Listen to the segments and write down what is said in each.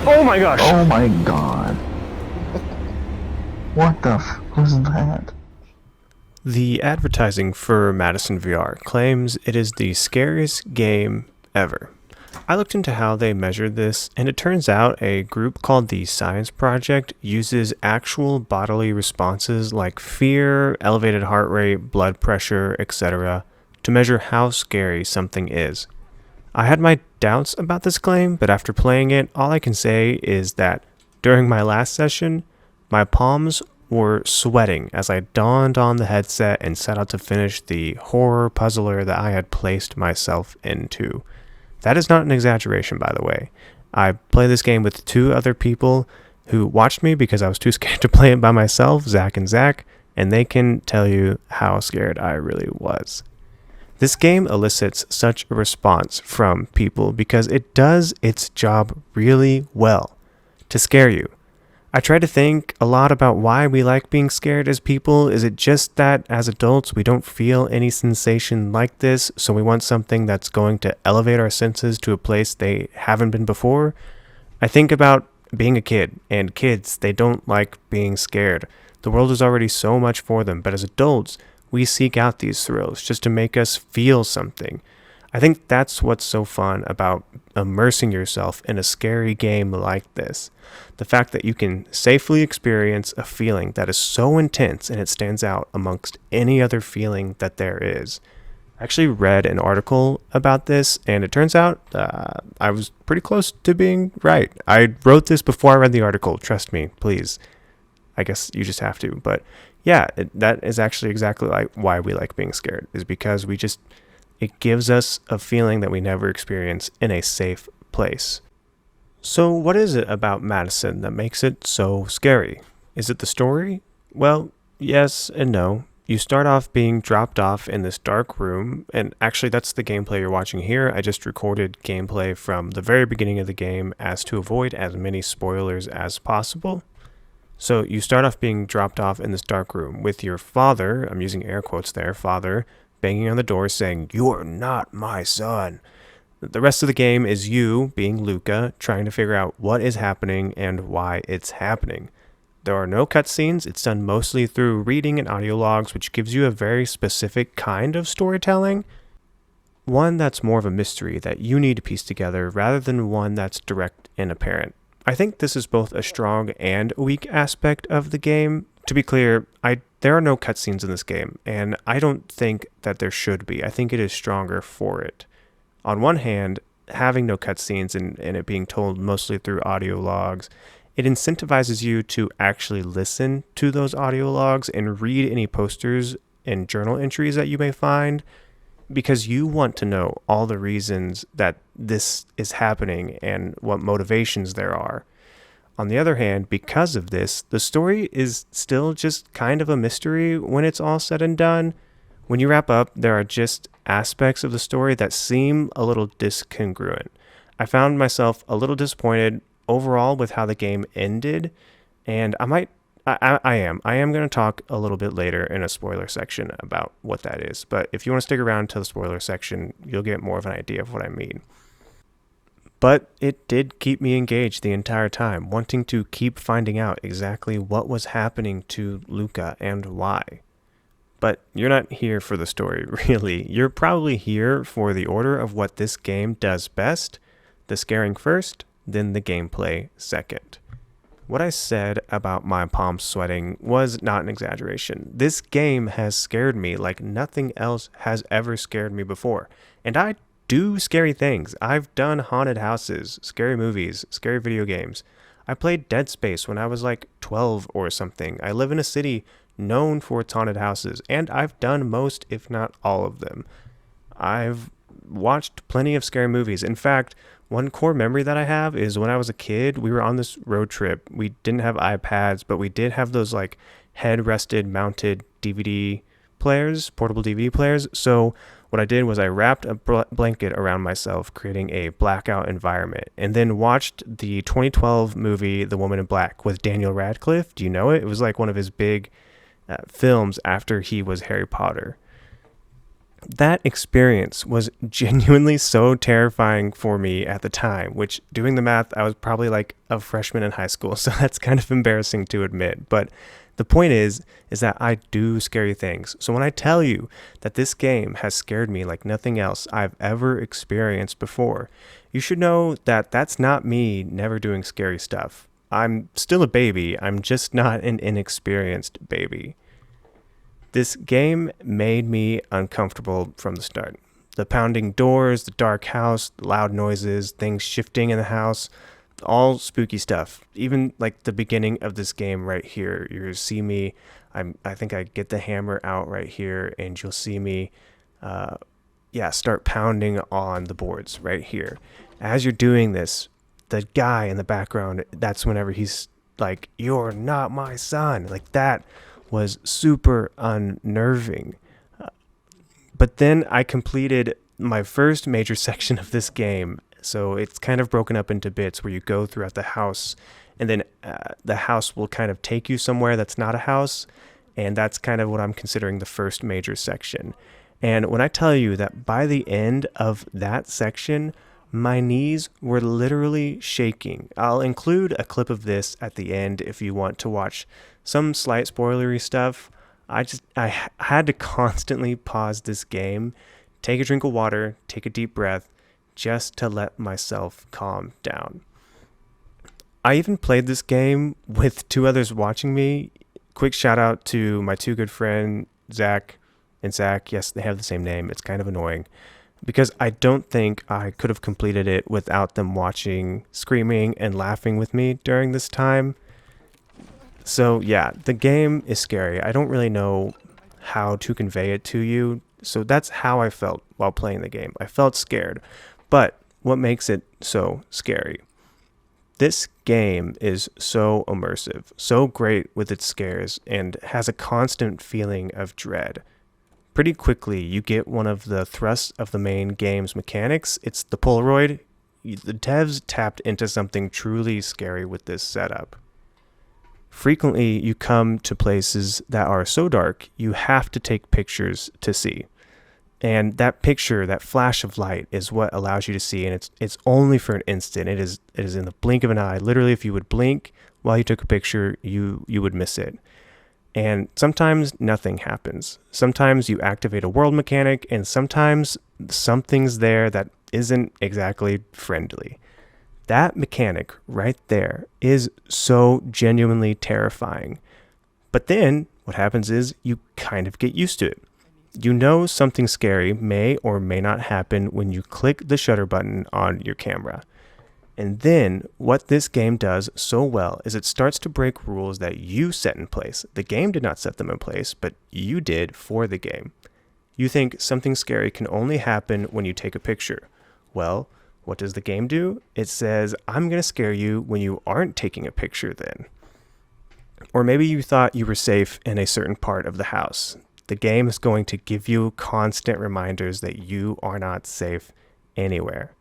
Oh my gosh! Oh my god. What the was that? The advertising for Madison VR claims it is the scariest game ever. I looked into how they measured this, and it turns out a group called the Science Project uses actual bodily responses like fear, elevated heart rate, blood pressure, etc., to measure how scary something is. I had my doubts about this claim, but after playing it, all I can say is that during my last session, my palms were sweating as I donned on the headset and set out to finish the horror puzzler that I had placed myself into. That is not an exaggeration, by the way. I played this game with two other people who watched me because I was too scared to play it by myself, Zach and Zach, and they can tell you how scared I really was. This game elicits such a response from people because it does its job really well to scare you. I try to think a lot about why we like being scared as people. Is it just that as adults we don't feel any sensation like this, so we want something that's going to elevate our senses to a place they haven't been before? I think about being a kid, and kids, they don't like being scared. The world is already so much for them, but as adults, we seek out these thrills just to make us feel something. I think that's what's so fun about immersing yourself in a scary game like this. The fact that you can safely experience a feeling that is so intense and it stands out amongst any other feeling that there is. I actually read an article about this, and it turns out I was pretty close to being right. I wrote this before I read the article. Trust me, please. I guess you just have to. But yeah, that is actually exactly like why we like being scared, is because it gives us a feeling that we never experience in a safe place. So, what is it about Madison that makes it so scary? Is it the story? Well, yes and no. You start off being dropped off in this dark room, and actually, that's the gameplay you're watching here. I just recorded gameplay from the very beginning of the game as to avoid as many spoilers as possible. So, you start off being dropped off in this dark room with your father, I'm using air quotes there, father, banging on the door saying, "You are not my son." The rest of the game is you, being Luca, trying to figure out what is happening and why it's happening. There are no cutscenes. It's done mostly through reading and audio logs, which gives you a very specific kind of storytelling. One that's more of a mystery that you need to piece together rather than one that's direct and apparent. I think this is both a strong and a weak aspect of the game. To be clear, there are no cutscenes in this game, and I don't think that there should be. I think it is stronger for it. On one hand, having no cutscenes and it being told mostly through audio logs, it incentivizes you to actually listen to those audio logs and read any posters and journal entries that you may find, because you want to know all the reasons that this is happening and what motivations there are. On the other hand, because of this, the story is still just kind of a mystery when it's all said and done. When you wrap up, there are just aspects of the story that seem a little discongruent. I found myself a little disappointed overall with how the game ended, and I am going to talk a little bit later in a spoiler section about what that is. But if you want to stick around to the spoiler section, you'll get more of an idea of what I mean. But it did keep me engaged the entire time, wanting to keep finding out exactly what was happening to Luca and why. But you're not here for the story, really. You're probably here for the order of what this game does best: the scaring first, then the gameplay second. What I said about my palms sweating was not an exaggeration. This game has scared me like nothing else has ever scared me before. And I do scary things. I've done haunted houses, scary movies, scary video games. I played Dead Space when I was like 12 or something. I live in a city known for its haunted houses, and I've done most, if not all of them. I've watched plenty of scary movies. In fact, one core memory that I have is when I was a kid, we were on this road trip. We didn't have iPads, but we did have those like head-rested mounted DVD players, portable DVD players. So what I did was I wrapped a blanket around myself, creating a blackout environment, and then watched the 2012 movie The Woman in Black with Daniel Radcliffe. Do you know it? It was like one of his big films after he was Harry Potter. That experience was genuinely so terrifying for me at the time, which, doing the math, I was probably like a freshman in high school, so that's kind of embarrassing to admit. But the point is that I do scary things. So when I tell you that this game has scared me like nothing else I've ever experienced before, you should know that that's not me never doing scary stuff. I'm still a baby, I'm just not an inexperienced baby. This game made me uncomfortable from the start. The pounding doors, the dark house, the loud noises, things shifting in the house, all spooky stuff. Even like the beginning of this game right here, you see me. I think I get the hammer out right here, and you'll see me, uh, start pounding on the boards right here. As you're doing this, the guy in the background, that's whenever he's like, "You're not my son," like that was super unnerving. But then I completed my first major section of this game. So it's kind of broken up into bits where you go throughout the house, and then the house will kind of take you somewhere that's not a house. And that's kind of what I'm considering the first major section. And when I tell you that by the end of that section, my knees were literally shaking. I'll include a clip of this at the end if you want to watch some slight spoilery stuff. I had to constantly pause this game, take a drink of water, take a deep breath, just to let myself calm down. I even played this game with two others watching me. Quick shout out to my two good friends, Zach and Zach. Yes, they have the same name. It's kind of annoying because I don't think I could have completed it without them watching, screaming, and laughing with me during this time. So, yeah, the game is scary. I don't really know how to convey it to you. So, that's how I felt while playing the game. I felt scared. But what makes it so scary? This game is so immersive, so great with its scares, and has a constant feeling of dread. Pretty quickly, you get one of the thrusts of the main game's mechanics. It's the Polaroid. The devs tapped into something truly scary with this setup. Frequently, you come to places that are so dark, you have to take pictures to see. And that picture, that flash of light, is what allows you to see, and it's only for an instant. It is in the blink of an eye. Literally, if you would blink while you took a picture, you would miss it. And sometimes nothing happens. Sometimes you activate a world mechanic, and sometimes something's there that isn't exactly friendly. That mechanic right there is so genuinely terrifying. But then what happens is you kind of get used to it. You know something scary may or may not happen when you click the shutter button on your camera. And then what this game does so well is it starts to break rules that you set in place. The game did not set them in place, but you did for the game. You think something scary can only happen when you take a picture. Well, what does the game do? It says, I'm going to scare you when you aren't taking a picture then. Or maybe you thought you were safe in a certain part of the house. The game is going to give you constant reminders that you are not safe anywhere.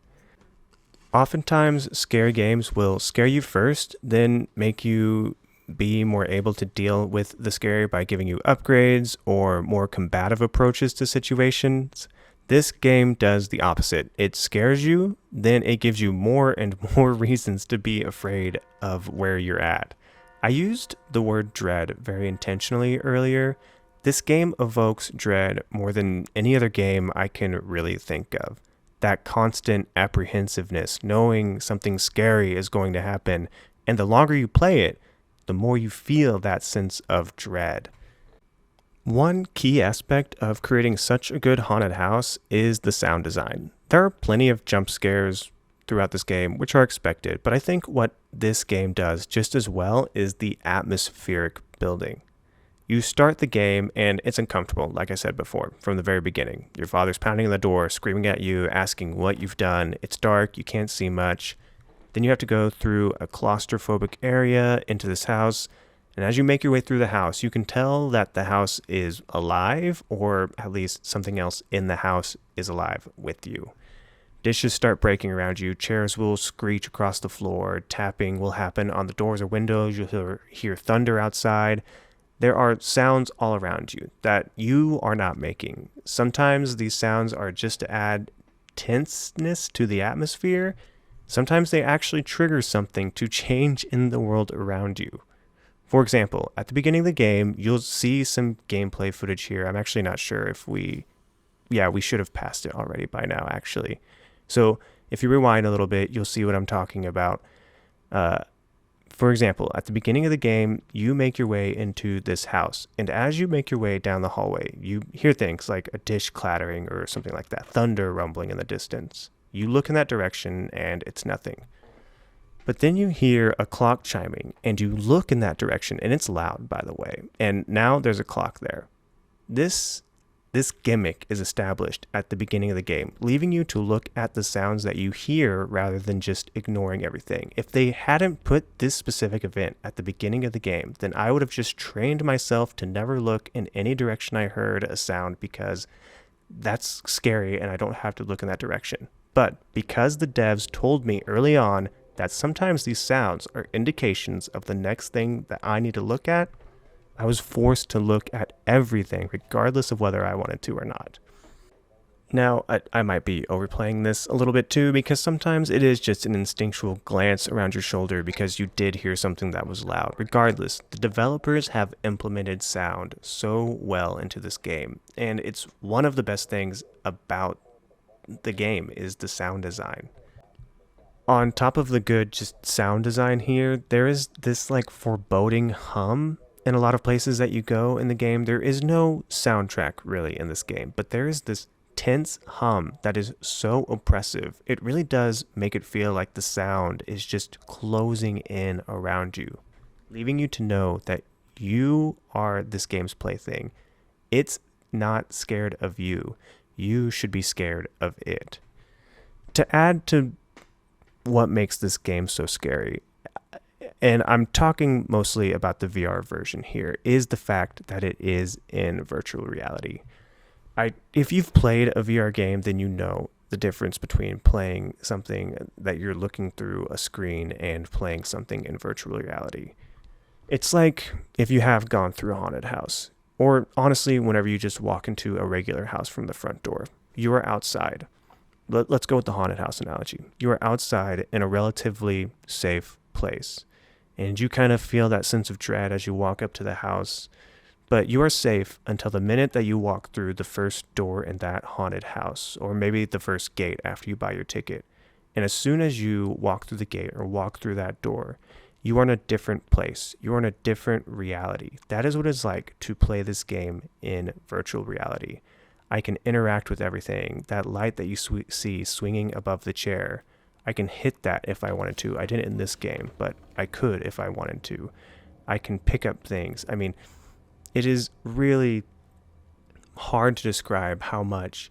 Oftentimes, scary games will scare you first, then make you be more able to deal with the scary by giving you upgrades or more combative approaches to situations. This game does the opposite. It scares you, then it gives you more and more reasons to be afraid of where you're at. I used the word dread very intentionally earlier. This game evokes dread more than any other game I can really think of. That constant apprehensiveness, knowing something scary is going to happen, and the longer you play it, the more you feel that sense of dread. One key aspect of creating such a good haunted house is the sound design. There are plenty of jump scares throughout this game, which are expected, but I think what this game does just as well is the atmospheric building. You start the game and it's uncomfortable, like I said before, from the very beginning. Your father's pounding on the door, screaming at you, asking what you've done. It's dark, you can't see much. Then you have to go through a claustrophobic area into this house. And as you make your way through the house, you can tell that the house is alive, or at least something else in the house is alive with you. Dishes start breaking around you, chairs will screech across the floor, tapping will happen on the doors or windows, you'll hear thunder outside. There are sounds all around you that you are not making. Sometimes these sounds are just to add tenseness to the atmosphere. Sometimes they actually trigger something to change in the world around you. For example, at the beginning of the game, you'll see some gameplay footage here. I'm actually not sure if we should have passed it already by now, actually. So if you rewind a little bit, you'll see what I'm talking about. Uh, for example, at the beginning of the game, you make your way into this house. And as you make your way down the hallway, you hear things like a dish clattering or something like that, thunder rumbling in the distance. You look in that direction and it's nothing. But then you hear a clock chiming and you look in that direction and it's loud, by the way. And now there's a clock there. This this gimmick is established at the beginning of the game, leaving you to look at the sounds that you hear rather than just ignoring everything. If they hadn't put this specific event at the beginning of the game, then I would have just trained myself to never look in any direction I heard a sound, because that's scary and I don't have to look in that direction. But because the devs told me early on that sometimes these sounds are indications of the next thing that I need to look at, I was forced to look at everything, regardless of whether I wanted to or not. Now, I might be overplaying this a little bit too, because sometimes it is just an instinctual glance around your shoulder because you did hear something that was loud. Regardless, the developers have implemented sound so well into this game, and it's one of the best things about the game is the sound design. On top of the good just sound design here, there is this like foreboding hum in a lot of places that you go in the game. There is no soundtrack really in this game, but there is this tense hum that is so oppressive. It really does make it feel like the sound is just closing in around you, leaving you to know that you are this game's plaything. It's not scared of you. You should be scared of it. To add to what makes this game so scary, and I'm talking mostly about the VR version here, is the fact that it is in virtual reality. If you've played a VR game, then you know the difference between playing something that you're looking through a screen and playing something in virtual reality. It's like if you have gone through a haunted house, or honestly, whenever you just walk into a regular house from the front door. You are outside. Let's go with the haunted house analogy. You are outside in a relatively safe place, and you kind of feel that sense of dread as you walk up to the house, but you are safe until the minute that you walk through the first door in that haunted house, or maybe the first gate after you buy your ticket. And as soon as you walk through the gate or walk through that door, you are in a different place. You are in a different reality. That is what it's like to play this game in virtual reality. I can interact with everything. That light that you see swinging above the chair, I can hit that if I wanted to. I didn't in this game, but I could if I wanted to. I can pick up things. I mean, it is really hard to describe how much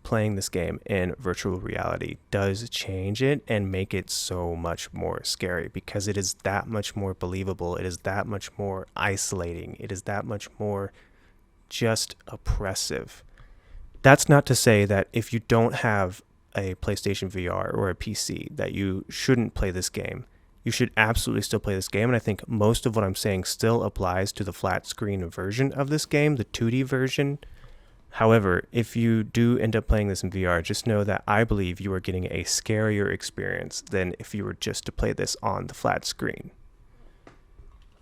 playing this game in virtual reality does change it and make it so much more scary, because it is that much more believable. It is that much more isolating. It is that much more just oppressive. That's not to say that if you don't have a PlayStation VR or a PC that you shouldn't play this game. You should absolutely still play this game, and I think most of what I'm saying still applies to the flat screen version of this game, the 2D version. However, if you do end up playing this in VR, just know that I believe you are getting a scarier experience than if you were just to play this on the flat screen.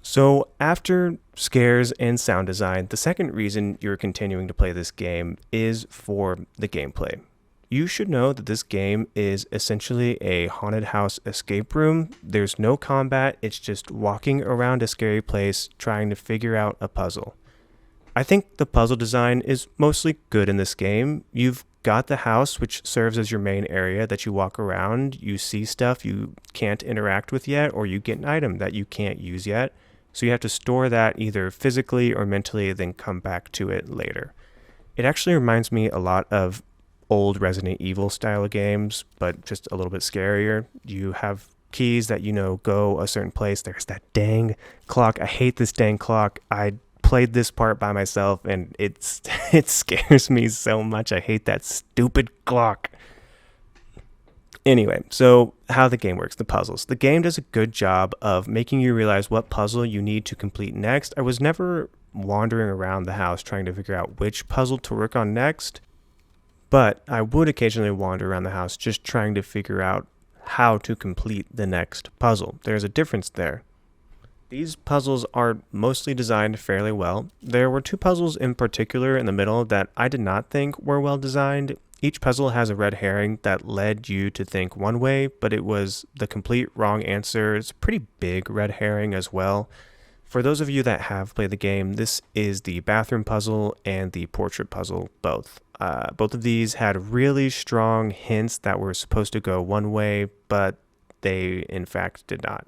So after scares and sound design, the second reason you're continuing to play this game is for the gameplay. You should know that this game is essentially a haunted house escape room. There's no combat, it's just walking around a scary place trying to figure out a puzzle. I think the puzzle design is mostly good in this game. You've got the house, which serves as your main area that you walk around. You see stuff you can't interact with yet, or you get an item that you can't use yet. So you have to store that either physically or mentally, then come back to it later. It actually reminds me a lot of old Resident Evil style of games, but just a little bit scarier. You have keys that, go a certain place. There's that dang clock. I hate this dang clock. I played this part by myself and it scares me so much. I hate that stupid clock. Anyway, so how the game works, the puzzles. The game does a good job of making you realize what puzzle you need to complete next. I was never wandering around the house trying to figure out which puzzle to work on next, but I would occasionally wander around the house just trying to figure out how to complete the next puzzle. There's a difference there. These puzzles are mostly designed fairly well. There were 2 puzzles in particular in the middle that I did not think were well designed. Each puzzle has a red herring that led you to think one way, but it was the complete wrong answer. It's a pretty big red herring as well. For those of you that have played the game, this is the bathroom puzzle and the portrait puzzle both. Both of these had really strong hints that were supposed to go one way, but they in fact did not.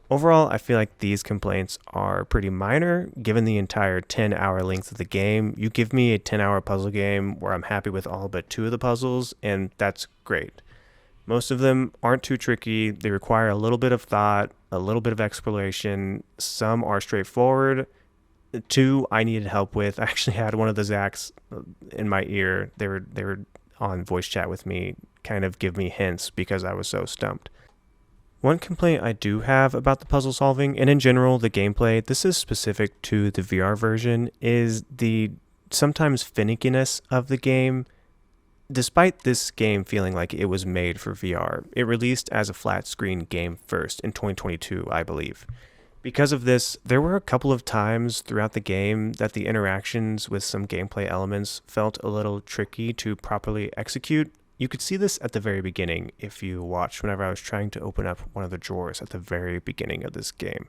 Overall, I feel like these complaints are pretty minor given the entire 10-hour length of the game. You give me a 10-hour puzzle game where I'm happy with all but 2 of the puzzles, and that's great. Most of them aren't too tricky. They require a little bit of thought, a little bit of exploration. Some are straightforward. 2 I needed help with. I actually had one of the Zacks in my ear. They were on voice chat with me, kind of give me hints because I was so stumped. One complaint I do have about the puzzle solving, and in general the gameplay, this is specific to the VR version, is the sometimes finickiness of the game. Despite this game feeling like it was made for VR, it released as a flat screen game first in 2022, I believe. Because of this, there were a couple of times throughout the game that the interactions with some gameplay elements felt a little tricky to properly execute. You could see this at the very beginning if you watched whenever I was trying to open up one of the drawers at the very beginning of this game.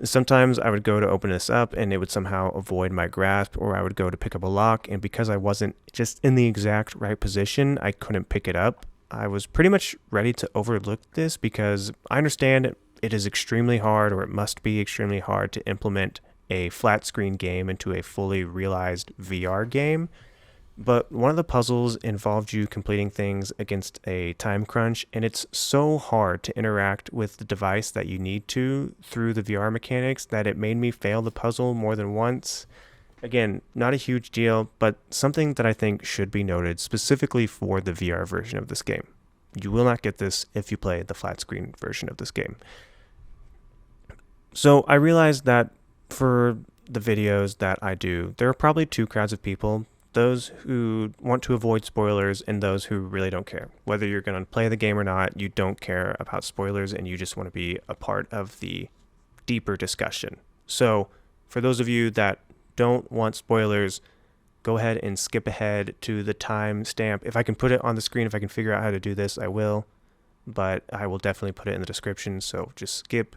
Sometimes I would go to open this up and it would somehow avoid my grasp, or I would go to pick up a lock, and because I wasn't just in the exact right position, I couldn't pick it up. I was pretty much ready to overlook this because I understand it is extremely hard, or it must be extremely hard, to implement a flat screen game into a fully realized VR game. But one of the puzzles involved you completing things against a time crunch, and it's so hard to interact with the device that you need to through the VR mechanics that it made me fail the puzzle more than once. Again, not a huge deal, but something that I think should be noted specifically for the VR version of this game. You will not get this if you play the flat screen version of this game. So I realized that for the videos that I do, there are probably 2 crowds of people: those who want to avoid spoilers and those who really don't care. Whether you're going to play the game or not, you don't care about spoilers and you just want to be a part of the deeper discussion. So for those of you that don't want spoilers, go ahead and skip ahead to the time stamp. If I can put it on the screen, if I can figure out how to do this, I will. But I will definitely put it in the description, so just skip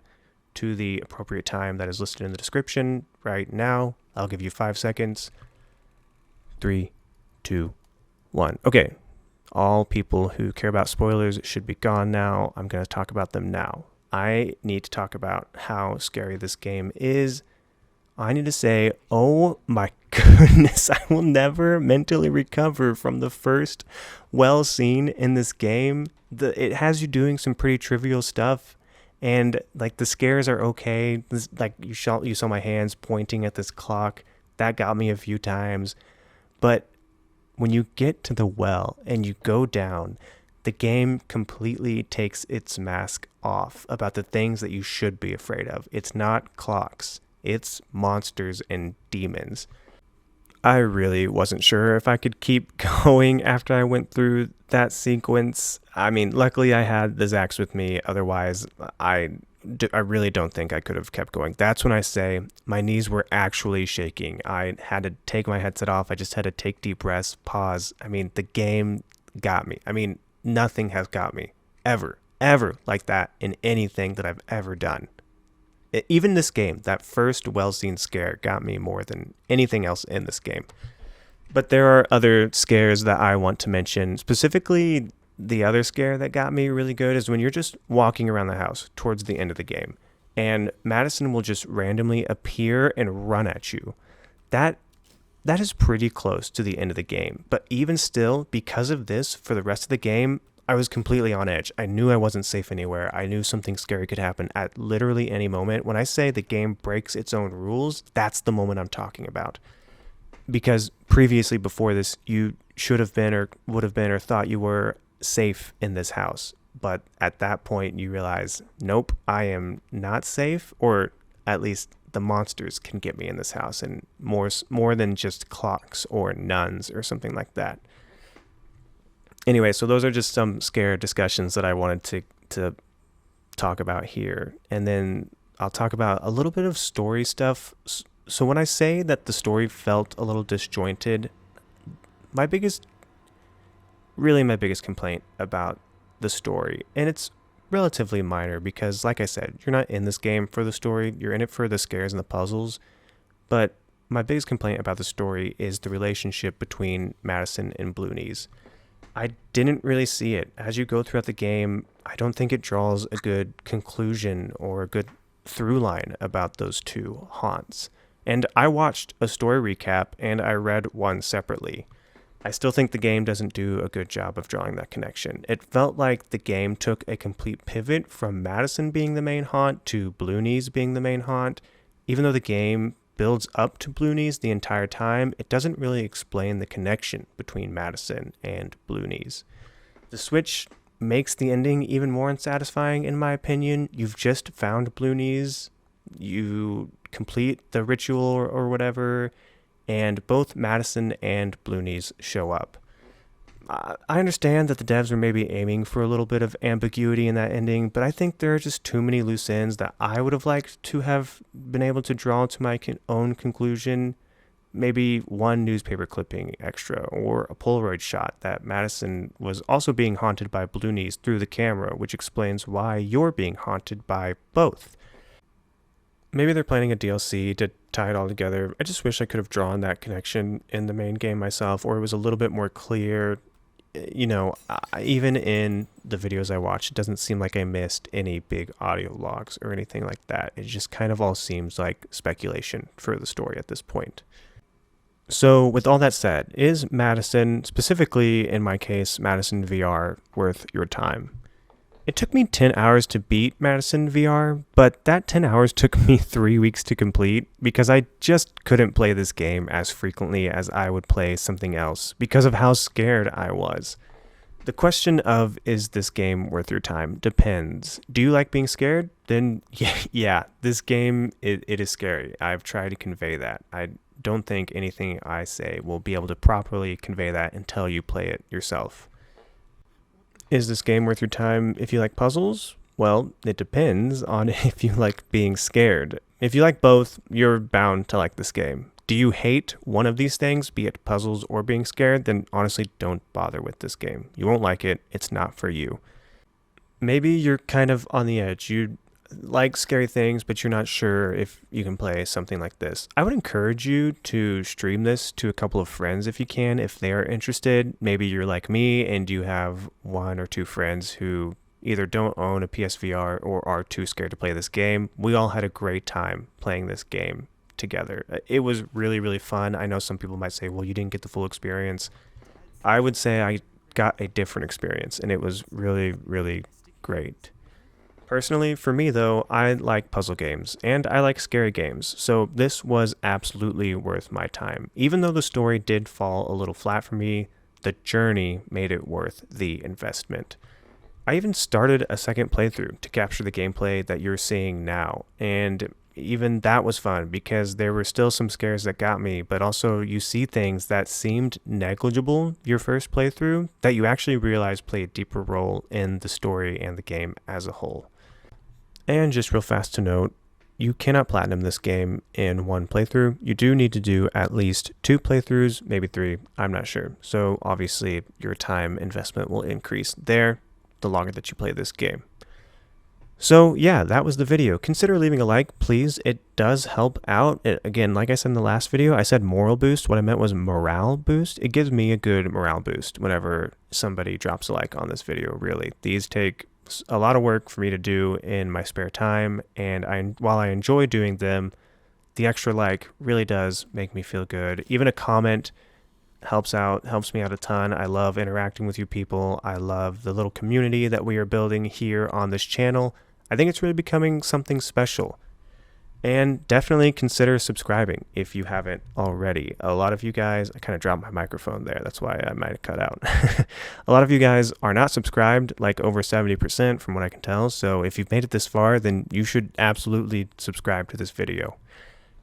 to the appropriate time that is listed in the description right now. I'll give you 5 seconds. 3, 2, 1. Okay, all people who care about spoilers should be gone now. I'm going to talk about them now. I need to talk about how scary this game is. I need to say, oh my goodness, I will never mentally recover from the first well scene in this game. It has you doing some pretty trivial stuff, and like the scares are okay. Like you saw my hands pointing at this clock. That got me a few times. But when you get to the well and you go down, the game completely takes its mask off about the things that you should be afraid of. It's not clocks. It's monsters and demons. I really wasn't sure if I could keep going after I went through that sequence. I mean, luckily I had the Zacks with me. Otherwise, I really don't think I could have kept going. That's when I say my knees were actually shaking. I had to take my headset off. I just had to take deep breaths, pause. I mean, the game got me. I mean, nothing has got me ever like that in anything that I've ever done. Even this game, that first well scene scare got me more than anything else in this game. But there are other scares that I want to mention. Specifically, the other scare that got me really good is when you're just walking around the house towards the end of the game and Madison will just randomly appear and run at you. That is pretty close to the end of the game. But even still, because of this, for the rest of the game, I was completely on edge. I knew I wasn't safe anywhere. I knew something scary could happen at literally any moment. When I say the game breaks its own rules, that's the moment I'm talking about. Because previously, before this, you should have been or would have been or thought you were safe in this house. But at that point, you realize, nope, I am not safe, or at least the monsters can get me in this house, and more than just clocks or nuns or something like that. Anyway, so those are just some scare discussions that I wanted to talk about here. And then I'll talk about a little bit of story stuff. So when I say that the story felt a little disjointed, my biggest complaint about the story, and it's relatively minor because, like I said, you're not in this game for the story, you're in it for the scares and the puzzles. But my biggest complaint about the story is the relationship between Madison and Bloonies. I didn't really see it. As you go throughout the game, I don't think it draws a good conclusion or a good through line about those two haunts. And I watched a story recap and I read one separately. I still think the game doesn't do a good job of drawing that connection. It felt like the game took a complete pivot from Madison being the main haunt to Bloonies being the main haunt. Even though the game builds up to Bloonies the entire time, it doesn't really explain the connection between Madison and Bloonies. The switch makes the ending even more unsatisfying, in my opinion. You've just found Bloonies, you complete the ritual or whatever, and both Madison and Bloonies show up. I understand that the devs were maybe aiming for a little bit of ambiguity in that ending, but I think there are just too many loose ends that I would have liked to have been able to draw to my own conclusion. Maybe one newspaper clipping extra, or a Polaroid shot that Madison was also being haunted by Bloonies through the camera, which explains why you're being haunted by both. Maybe they're planning a DLC to tie it all together. I just wish I could have drawn that connection in the main game myself, or it was a little bit more clear. Even in the videos I watched, it doesn't seem like I missed any big audio logs or anything like that. It just kind of all seems like speculation for the story at this point. So with all that said, is Madison, specifically in my case, Madison VR, worth your time? It took me 10 hours to beat Madison VR, but that 10 hours took me 3 weeks to complete because I just couldn't play this game as frequently as I would play something else because of how scared I was. The question of, is this game worth your time, depends. Do you like being scared? Then yeah, this game, it is scary. I've tried to convey that. I don't think anything I say will be able to properly convey that until you play it yourself. Is this game worth your time if you like puzzles? Well, it depends on if you like being scared. If you like both, you're bound to like this game. Do you hate one of these things, be it puzzles or being scared? Then honestly, don't bother with this game. You won't like it. It's not for you. Maybe you're kind of on the edge. You like scary things, but you're not sure if you can play something like this. I would encourage you to stream this to a couple of friends if you can, if they are interested. Maybe you're like me and you have one or two friends who either don't own a PSVR or are too scared to play this game. We all had a great time playing this game together. It was really, really fun. I know some people might say, well, you didn't get the full experience. I would say I got a different experience, and it was really, really great. Personally, for me though, I like puzzle games, and I like scary games, so this was absolutely worth my time. Even though the story did fall a little flat for me, the journey made it worth the investment. I even started a second playthrough to capture the gameplay that you're seeing now, and even that was fun because there were still some scares that got me, but also you see things that seemed negligible your first playthrough that you actually realize play a deeper role in the story and the game as a whole. And just real fast to note, you cannot platinum this game in one playthrough. You do need to do at least 2 playthroughs, maybe 3, I'm not sure. So obviously your time investment will increase there the longer that you play this game. So yeah, that was the video. Consider leaving a like, please. It does help out. Again, like I said in the last video, I said moral boost. What I meant was morale boost. It gives me a good morale boost whenever somebody drops a like on this video, really. These take a lot of work for me to do in my spare time, and while I enjoy doing them, the extra like really does make me feel good. Even a comment helps me out a ton. I love interacting with you people. I love the little community that we are building here on this channel. I think it's really becoming something special. And definitely consider subscribing if you haven't already. A lot of you guys, I kind of dropped my microphone there. That's why I might have cut out. A lot of you guys are not subscribed, like over 70% from what I can tell. So if you've made it this far, then you should absolutely subscribe to this video.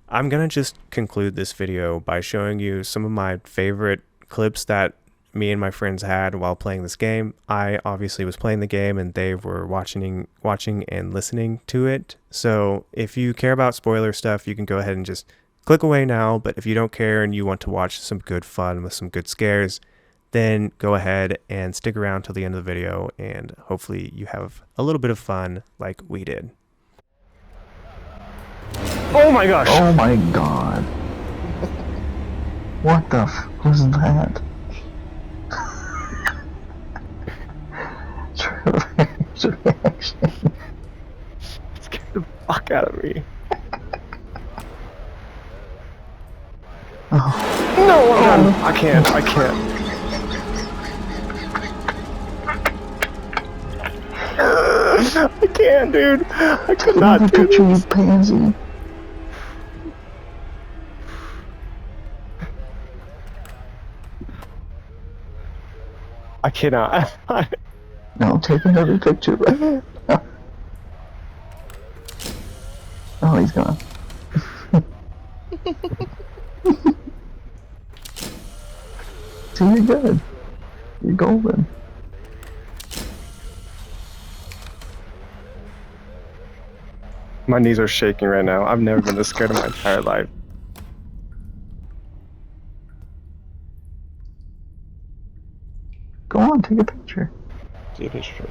I'm going to just conclude this video by showing you some of my favorite clips that me and my friends had while playing this game. I obviously was playing the game and they were watching and listening to it. So if you care about spoiler stuff, you can go ahead and just click away now. But if you don't care and you want to watch some good fun with some good scares, then go ahead and stick around till the end of the video and hopefully you have a little bit of fun like we did. Oh my gosh! Oh my god. What the f was that? Trevor's reaction. Scared the fuck out of me. Oh. No, I'm done. I can't. I can't, dude. I could not do picture, this. you pansy. I cannot. No, take another picture. Oh, he's gone. See, you're good. You're golden. My knees are shaking right now. I've never been this scared in my entire life. Go on, take a picture. See if it's true.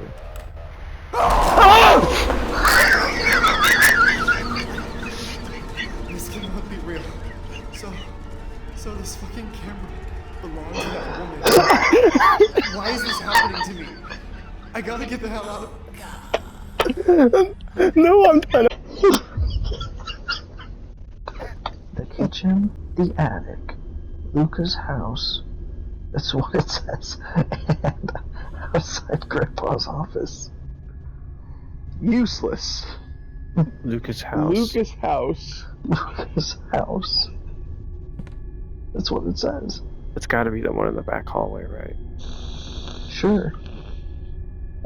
This cannot be real. So this fucking camera belonged to that woman. Why is this happening to me? I gotta get the hell out of. No, I'm trying to. The kitchen, the attic, Luca's house. That's what it says. And outside Grandpa's office. Useless. Lucas' house. Lucas' house. Luca's house. That's what it says. It's got to be the one in the back hallway, right? Sure.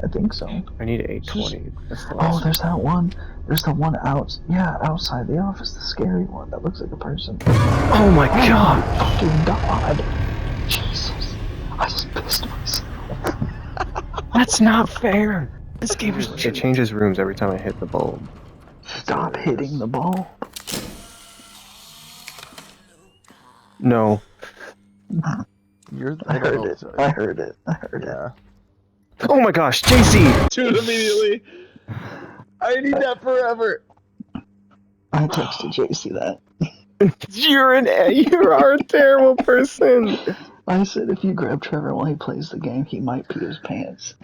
I think so. I need 820. That's the Oh, last. there's that one. There's the one outside the office, the scary one that looks like a person. Oh my god! Fucking god. Jesus. I just pissed myself. That's not fair. This game is. It changes rooms every time I hit the bulb. Stop hitting the ball. No. I heard it. I heard it. Yeah. Oh my gosh, JC! Shoot immediately. I need that forever. I texted JC that. You are a terrible person. I said if you grab Trevor while he plays the game, he might pee his pants.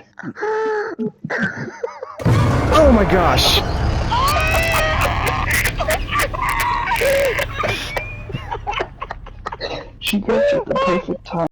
Oh my gosh. She got you at the perfect time.